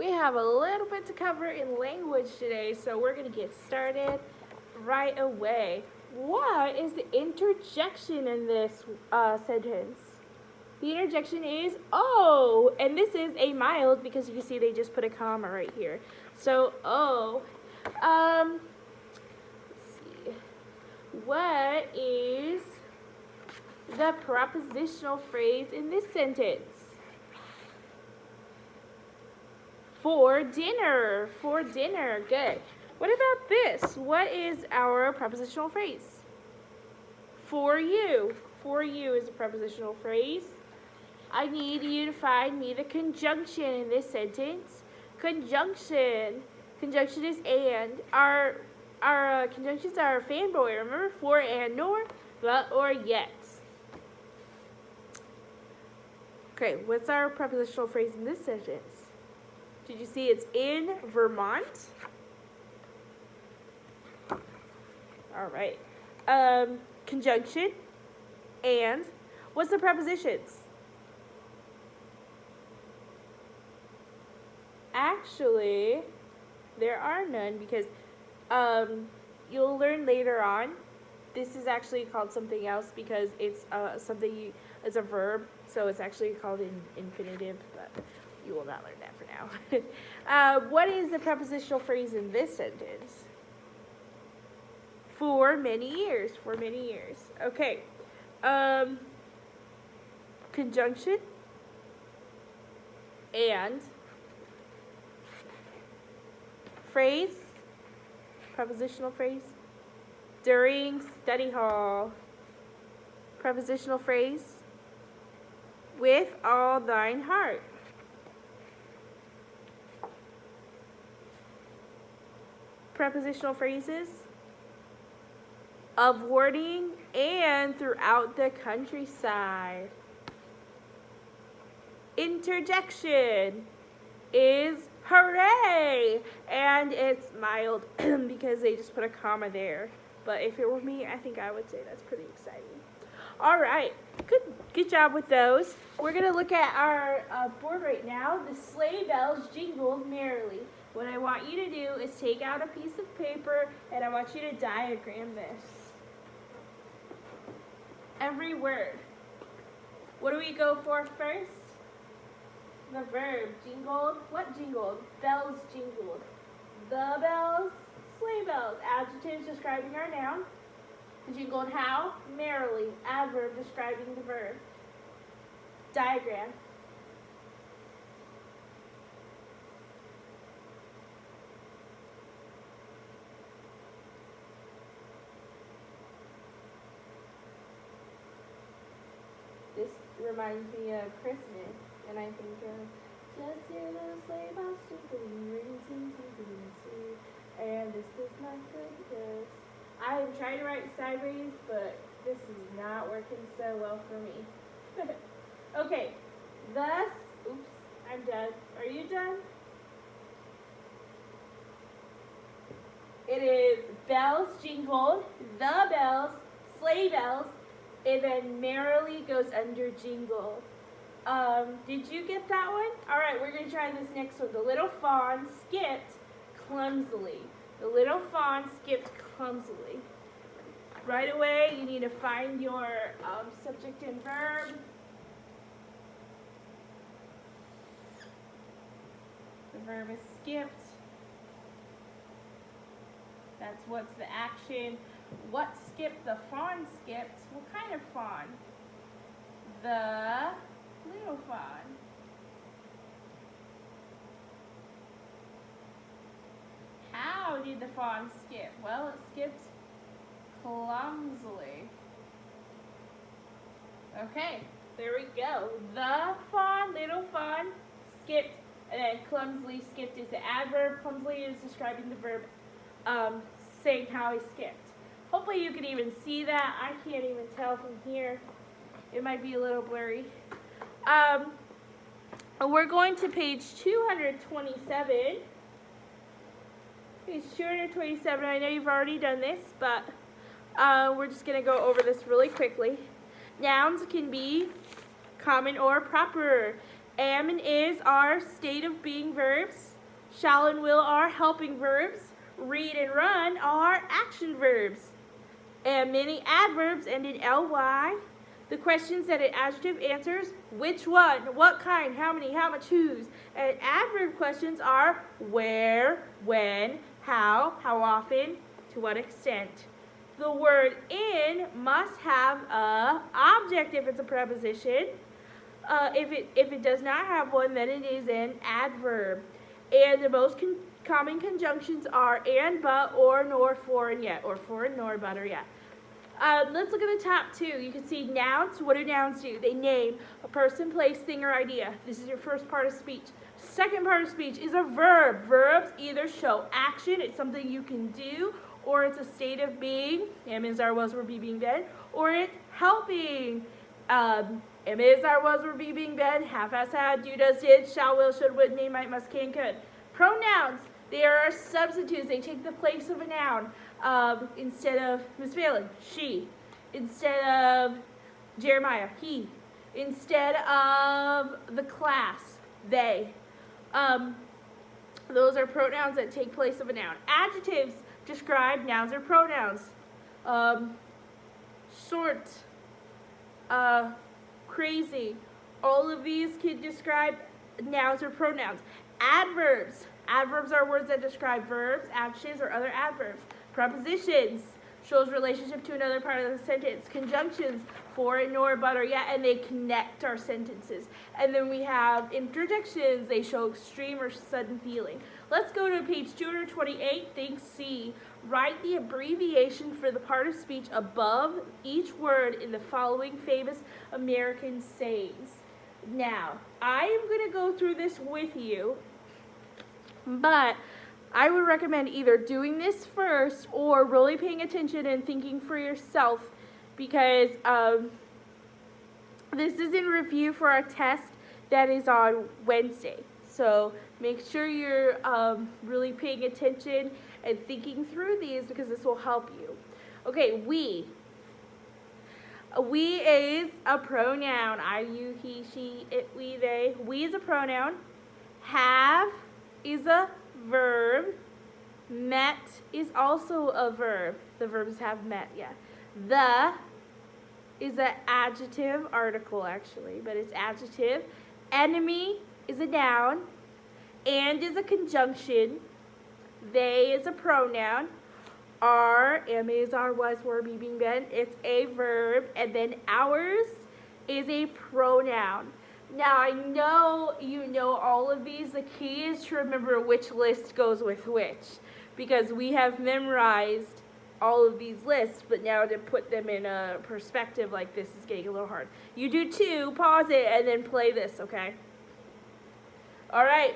We have a little bit to cover in language today, so we're going to get started right away. What is the interjection in this sentence? The interjection is oh, and this is a mild because you can see they just put a comma right here. So oh, let's see. What is the prepositional phrase in this sentence? For dinner. For dinner. Good. What about this? What is our prepositional phrase? For you. For you is a prepositional phrase. I need you to find me the conjunction in this sentence. Conjunction. Conjunction is and. Our conjunctions are fanboy. Remember? For and nor, but or yet. Okay, what's our prepositional phrase in this sentence? Did you see it's in Vermont? All right. Conjunction and what's the prepositions? Actually, there are none because you'll learn later on. This is actually called something else because it's it's a verb, so it's actually called an infinitive, but you will not learn that for now. What is the prepositional phrase in this sentence? For many years. For many years. Okay. Conjunction and phrase. Prepositional phrase. During study hall. Prepositional phrase. With all thine heart. Prepositional phrases of warning and throughout the countryside. Interjection is hooray, and it's mild because they just put a comma there. But if it were me, I think I would say that's pretty exciting. All right, good job with those. We're gonna look at our board right now. The sleigh bells jingled merrily. What I want you to do is take out a piece of paper and I want you to diagram this. Every word. What do we go for first? The verb. Jingled. What jingled? Bells jingled. The bells, sleigh bells. Adjectives describing our noun. Jingled how? Merrily. Adverb describing the verb. Diagram. This reminds me of Christmas, and I think of just hear the sleigh bells jingling, ring, ting, ting, ting, ting, and this does not good because I am trying to write sideways, but this is not working so well for me. Okay, thus, oops, I'm done. Are you done? It is bells jingled, the bells, sleigh bells, and then merrily goes under jingle. Did you get that one? All right, we're going to try this next one. The little fawn skipped clumsily. The little fawn skipped clumsily. Right away, you need to find your subject and verb. The verb is skipped. That's what's the action. What skipped? The fawn skipped. What kind of fawn? The little fawn. How did the fawn skip? Well, it skipped clumsily. Okay, there we go. The fawn, little fawn, skipped, and then clumsily skipped is the adverb. Clumsily is describing the verb, saying how he skipped. Hopefully you can even see that. I can't even tell from here. It might be a little blurry. We're going to page 227. Page 227. I know you've already done this, but we're just going to go over this really quickly. Nouns can be common or proper. Am and is are state of being verbs. Shall and will are helping verbs. Read and run are action verbs. And many adverbs end in ly. The questions that an adjective answers: which one, what kind, how many, how much, whose. And adverb questions are where, when, how often, to what extent. The word in must have a object if it's a preposition. If it does not have one, then it is an adverb. And the most common conjunctions are and, but, or, nor, for, and yet, or for, and nor, but, or yet. Let's look at the top two. You can see nouns. What do nouns do? They name a person, place, thing, or idea. This is your first part of speech. Second part of speech is a verb. Verbs either show action, it's something you can do, or it's a state of being, am, is, are, was, were, be, being, been, or it's helping. Am, is, are, was, were, be, being, been, have, has, had, do, does, did, shall, will, should, would, may, might, must, can, could. Pronouns, they are substitutes. They take the place of a noun. Instead of Miss Phelan, she. Instead of Jeremiah, he. Instead of the class, they. Those are pronouns that take place of a noun. Adjectives describe nouns or pronouns. Short, crazy. All of these can describe nouns or pronouns. Adverbs. Adverbs are words that describe verbs, actions, or other adverbs. Prepositions shows relationship to another part of the sentence. Conjunctions, for, and, nor, but, or, yet, and they connect our sentences. And then we have interjections. They show extreme or sudden feeling. Let's go to page 228, thing C. Write the abbreviation for the part of speech above each word in the following famous American sayings. Now, I am going to go through this with you, but I would recommend either doing this first or really paying attention and thinking for yourself, because this is in review for our test that is on Wednesday. So make sure you're really paying attention and thinking through these, because this will help you. Okay, we. We is a pronoun. I, you, he, she, it, we, they. We is a pronoun. Have is a verb. Met is also a verb. The verbs have met, yeah. The is an adjective, article actually, but it's adjective. Enemy is a noun. And is a conjunction. They is a pronoun. Are, am, is, are, was, were, be, being, been. It's a verb. And then ours is a pronoun. Now, I know you know all of these. The key is to remember which list goes with which, because we have memorized all of these lists, but now to put them in a perspective like this is getting a little hard. You do two, pause it, and then play this, okay? All right,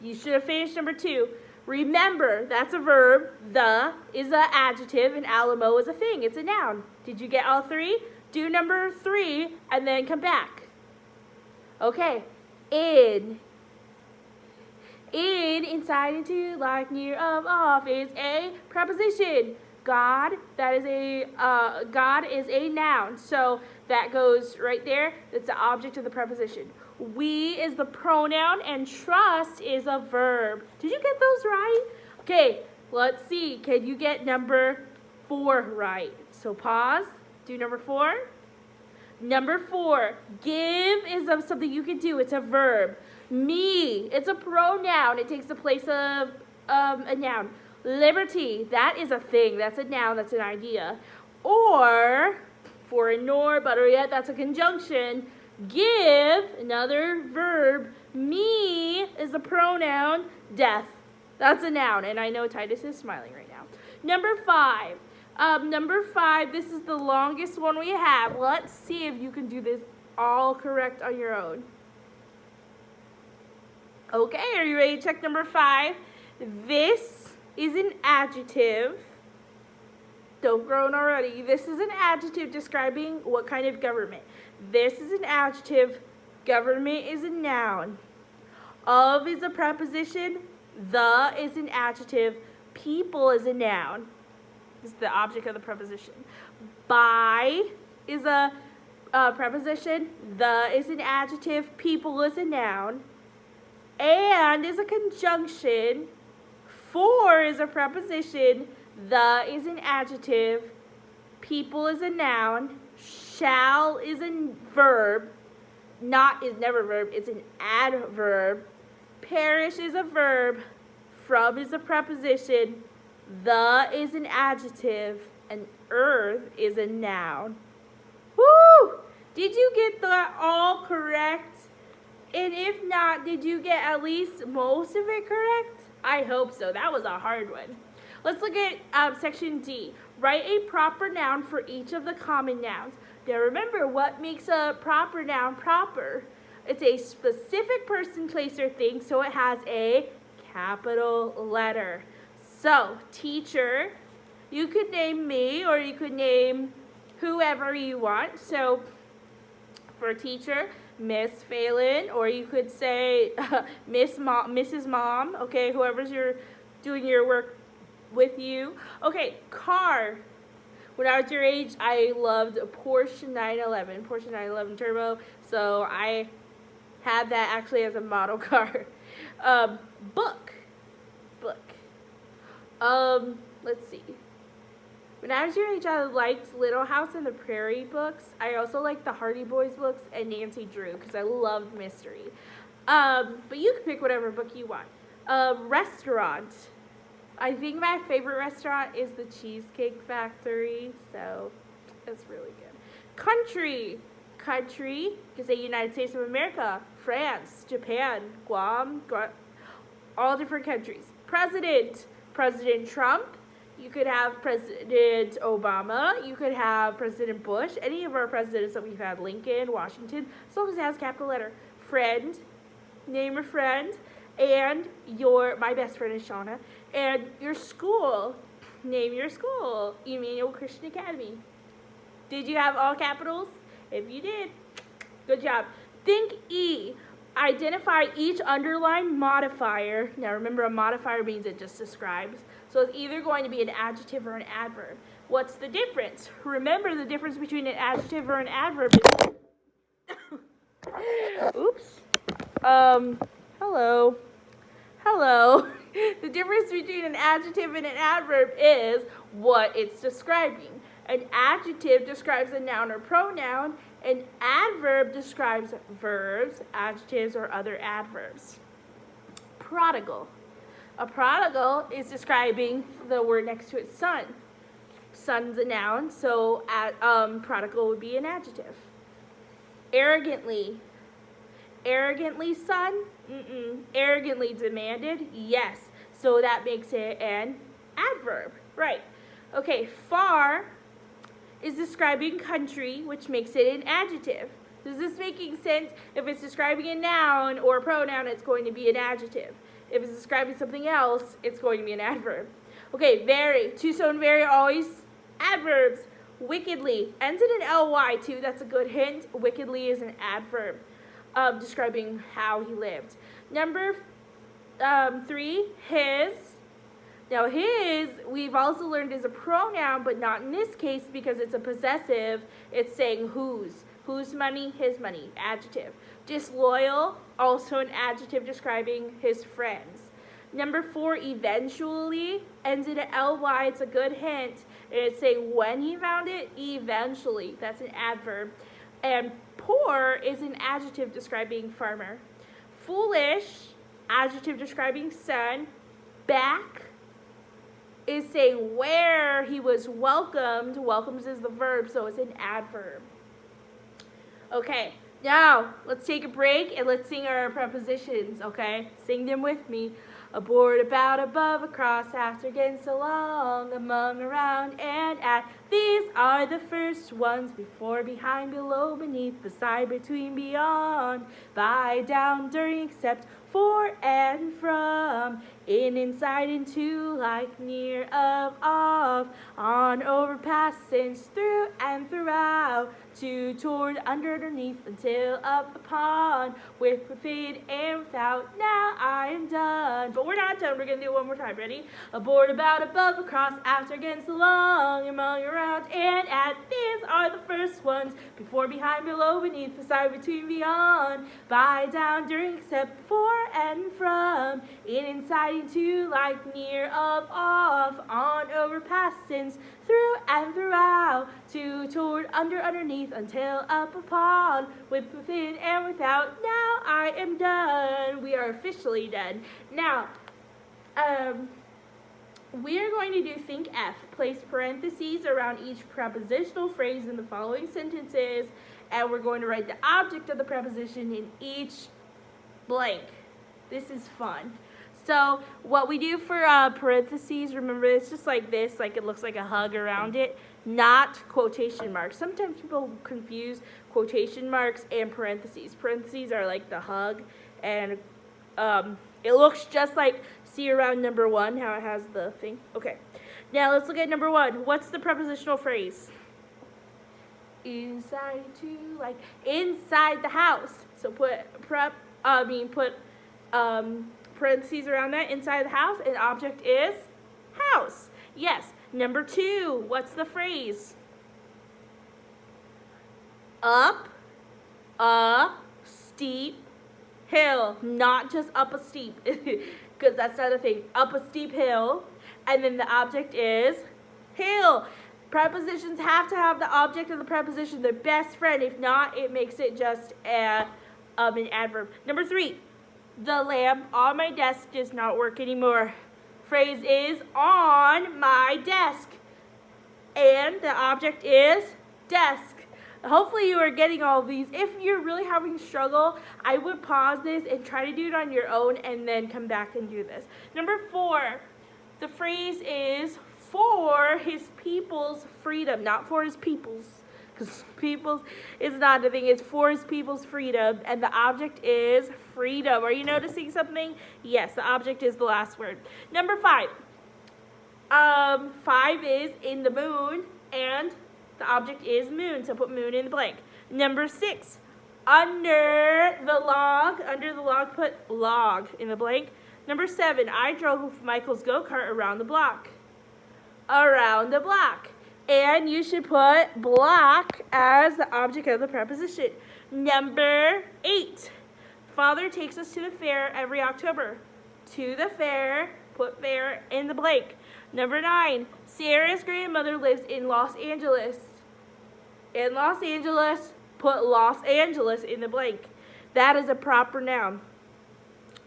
you should have finished number 2. Remember, that's a verb. The is an adjective, and Alamo is a thing. It's a noun. Did you get all 3? Do number 3, and then come back. Okay, in, inside, into, like, near, of, off is a preposition. God, that is God is a noun. So that goes right there. That's the object of the preposition. We is the pronoun, and trust is a verb. Did you get those right? Okay, let's see. Can you get number 4 right? So pause. Do number 4. Number 4, give is something you can do. It's a verb. Me, it's a pronoun. It takes the place of a noun. Liberty, that is a thing. That's a noun. That's an idea. Or, for, and, nor, but, or, yet, that's a conjunction. Give, another verb. Me is a pronoun. Death, that's a noun. And I know Titus is smiling right now. Number 5. Number 5, this is the longest one we have. Let's see if you can do this all correct on your own. Okay, are you ready to check number 5? This is an adjective. Don't groan already. This is an adjective describing what kind of government. This is an adjective. Government is a noun. Of is a preposition. The is an adjective. People is a noun. Is the object of the preposition. By is a preposition. The is an adjective. People is a noun. And is a conjunction. For is a preposition. The is an adjective. People is a noun. Shall is a verb. Not is never a verb. It's an adverb. Perish is a verb. From is a preposition. The is an adjective. And earth is a noun. Woo! Did you get that all correct? And if not, did you get at least most of it correct? I hope so. That was a hard one. Let's look at section D. Write a proper noun for each of the common nouns. Now remember, what makes a proper noun proper? It's a specific person, place, or thing, so it has a capital letter. So, teacher, you could name me or you could name whoever you want. So, for teacher, Miss Phelan, or you could say Mrs. Mom, okay, whoever's doing your work with you. Okay, car. When I was your age, I loved a Porsche 911 Turbo, so I had that actually as a model car. Book. Let's see. When I was your age, I liked Little House on the Prairie books. I also liked the Hardy Boys books and Nancy Drew because I loved mystery. But you can pick whatever book you want. Restaurant. I think my favorite restaurant is the Cheesecake Factory, so it's really good. Country. You can say United States of America, France, Japan, Guam, all different countries. President Trump. You could have President Obama. You could have President Bush. Any of our presidents that we've had, Lincoln, Washington, as long as it has capital letter. Friend. Name a friend. And my best friend is Shauna. And your school. Name your school. Emmanuel Christian Academy. Did you have all capitals? If you did, good job. Think E. Identify each underlined modifier. Now remember, a modifier means it just describes. So it's either going to be an adjective or an adverb. What's the difference? Remember, the difference between an adjective or an adverb is... Oops. Hello. The difference between an adjective and an adverb is what it's describing. An adjective describes a noun or pronoun. An adverb describes verbs, adjectives, or other adverbs. Prodigal. A prodigal is describing the word next to it, son. Son's a noun, so prodigal would be an adjective. Arrogantly. Arrogantly, son? Arrogantly demanded? Yes. So that makes it an adverb. Right. Okay, far is describing country, which makes it an adjective. Is this making sense? If it's describing a noun or a pronoun, it's going to be an adjective. If it's describing something else, it's going to be an adverb. Okay, very. To, so, and very are always adverbs. Wickedly. Ends in an ly too. That's a good hint. Wickedly is an adverb describing how he lived. Number 3, his. Now his, we've also learned is a pronoun, but not in this case because it's a possessive. It's saying whose. Whose money? His money. Adjective. Disloyal, also an adjective describing his friends. Number 4, eventually, ends in an ly. It's a good hint. And it's saying when he found it, eventually. That's an adverb. And poor is an adjective describing farmer. Foolish, adjective describing son. Back is saying where he was welcomed. Welcomes is the verb, so it's an adverb. Okay, now let's take a break and let's sing our prepositions, okay? Sing them with me. Aboard, about, above, across, after, against, along, among, around, and at. These are the first ones: before, behind, below, beneath, beside, between, beyond, by, down, during, except, for, and from, in, inside, into, like, near, of, off, on, over, past, since, through, and throughout, to, toward, under, underneath, until, up, upon, with, within, and without. Now I am done. but we're not done. We're going to do it one more time. Ready? Aboard, about, above, across, after, against, along, among, around, and at. These are the first ones. Before, behind, below, beneath, beside, between, beyond. By, down, during, except, for, and from. In, inside, into, like, near, of, off, on, over, past, since, through, and throughout. To, toward, under, underneath, until, up, upon, within, and without. Now I am done. We are officially done. Now, we are going to do Think F. Place parentheses around each prepositional phrase in the following sentences, and we're going to write the object of the preposition in each blank. This is fun. So what we do for parentheses, remember it's just like this, like it looks like a hug around it, not quotation marks. Sometimes people confuse quotation marks and parentheses. Parentheses are like the hug, and it looks just like, see around number 1, how it has the thing. Okay, now let's look at number 1. What's the prepositional phrase? Inside to, like inside the house. So put parentheses around that, inside the house, and object is house. Yes. Number 2, what's the phrase? Up a steep hill. Not just up a steep, because that's not a thing. Up a steep hill, and then the object is hill. Prepositions have to have the object of the preposition, their best friend. If not, it makes it just an adverb. Number 3, the lamp on my desk does not work anymore. Phrase is on my desk, and the object is desk. Hopefully you are getting all of these. If you're really having struggle, I would pause this and try to do it on your own and then come back and do this. Number 4, the phrase is for his people's freedom, not for his people's, because people's is not a thing. It's for his people's freedom, and the object is freedom. Are you noticing something? Yes, the object is the last word. Number 5. 5 is in the moon, and the object is moon, so put moon in the blank. Number 6, under the log, put log in the blank. Number 7, I drove Michael's go-kart around the block. Around the block. And you should put block as the object of the preposition. Number 8, Father takes us to the fair every October. To the fair, put fair in the blank. Number 9, Sarah's grandmother lives in Los Angeles. In Los Angeles, put Los Angeles in the blank. That is a proper noun.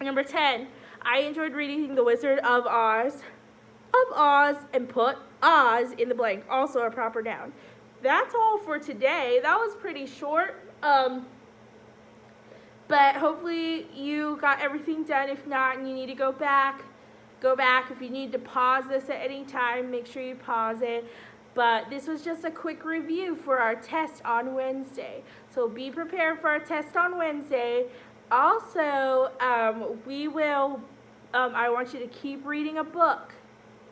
Number 10, I enjoyed reading The Wizard of Oz, and put Oz in the blank, also a proper noun. That's all for today. That was pretty short, but hopefully you got everything done. If not, and you need to go back. If you need to pause this at any time, make sure you pause it. But this was just a quick review for our test on Wednesday. So be prepared for our test on Wednesday. Also, I want you to keep reading a book.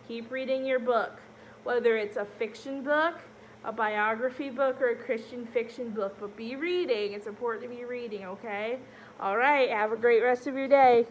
Keep reading your book, whether it's a fiction book, a biography book, or a Christian fiction book. But be reading. It's important to be reading, okay? All right. Have a great rest of your day.